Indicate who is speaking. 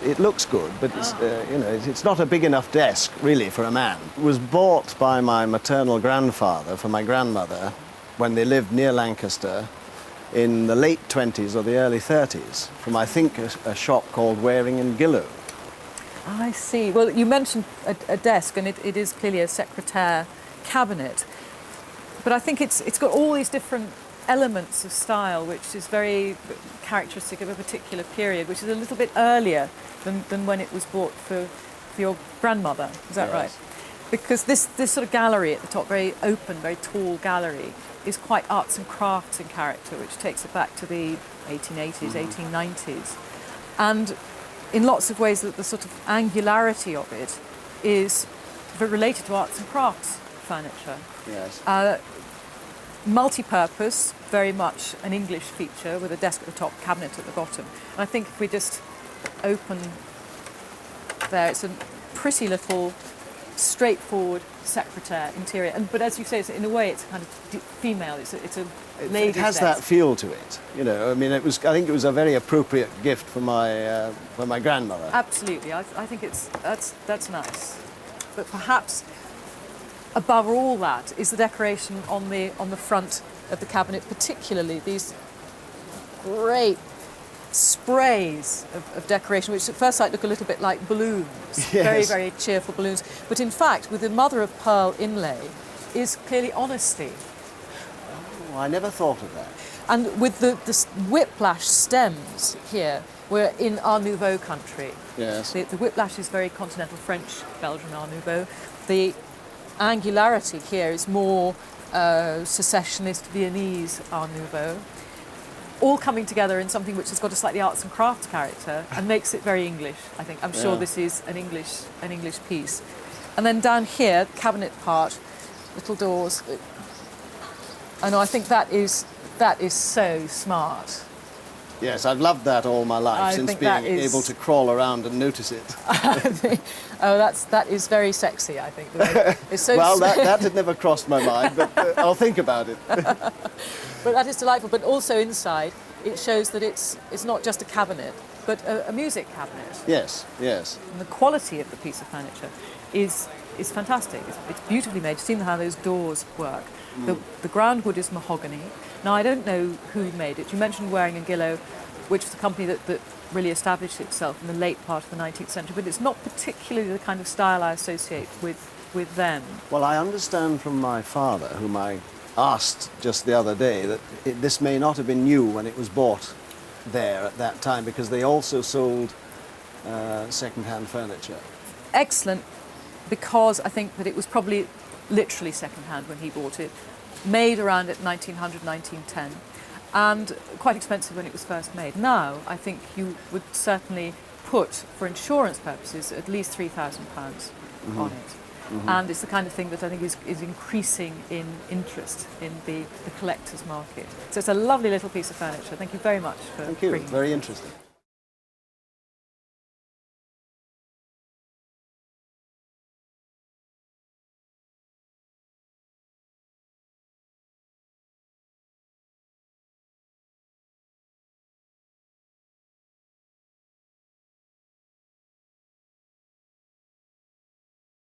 Speaker 1: it looks good, but it's, you know, it's not a big enough desk, really, for a man. It was bought by my maternal grandfather for my grandmother when they lived near Lancaster in the late 20s or the early 30s, from, I think, a shop called Waring and Gillow.
Speaker 2: I see. Well, you mentioned a desk, and it is clearly a secretaire cabinet, but I think it's got all these different elements of style, which is very characteristic of a particular period, which is a little bit earlier than when it was bought for your grandmother. Is that right? Because this sort of gallery at the top, very open, very tall gallery, is quite arts and crafts in character, which takes it back to the 1880s, 1890s. And in lots of ways, the sort of angularity of it is very related to arts and crafts furniture.
Speaker 1: Yes.
Speaker 2: Multi-purpose, very much an English feature, with a desk at the top, cabinet at the bottom. And I think if we just open there, it's a pretty little straightforward secretaire interior. But as you say, in a way, it's kind of female. It's a lady's
Speaker 1: It has
Speaker 2: desk.
Speaker 1: that feel to it. You know, I mean, I think it was a very appropriate gift for my grandmother.
Speaker 2: Absolutely, I think that's nice. But perhaps above all that is the decoration on the front of the cabinet, particularly these great sprays of decoration, which at first sight look a little bit like balloons.
Speaker 1: Yes.
Speaker 2: Very, very cheerful balloons. But in fact, with the mother of pearl inlay is clearly honesty.
Speaker 1: Oh, I never thought of that.
Speaker 2: And with the whiplash stems here, we're in Art Nouveau country.
Speaker 1: Yes.
Speaker 2: The whiplash is very continental French, Belgian Art Nouveau. The angularity here is more secessionist Viennese Art Nouveau, all coming together in something which has got a slightly arts and crafts character and makes it very English, I think. I'm sure this is an English piece. And then down here, cabinet part, little doors. I know, I think that is so smart.
Speaker 1: Yes, I've loved that all my life, since being able to crawl around and notice it.
Speaker 2: That is very sexy, I think. It's so
Speaker 1: well, that had never crossed my mind, but I'll think about it.
Speaker 2: But that is delightful. But also inside, it shows that it's not just a cabinet, but a music cabinet.
Speaker 1: Yes, yes.
Speaker 2: And the quality of the piece of furniture is fantastic. It's beautifully made. You've seen how those doors work. The ground wood is mahogany. Now, I don't know who made it. You mentioned Waring and Gillow, which is a company that really established itself in the late part of the 19th century, but it's not particularly the kind of style I associate with them.
Speaker 1: Well, I understand from my father, whom I asked just the other day, that this may not have been new when it was bought there at that time, because they also sold second-hand furniture.
Speaker 2: Excellent, because I think that it was probably literally second-hand when he bought it, made around at 1900, 1910, and quite expensive when it was first made. Now, I think you would certainly put, for insurance purposes, at least £3,000 on it. And it's the kind of thing that I think is increasing in interest in the collector's market. So it's a lovely little piece of furniture. Thank you very much for bringing it.
Speaker 1: Very interesting.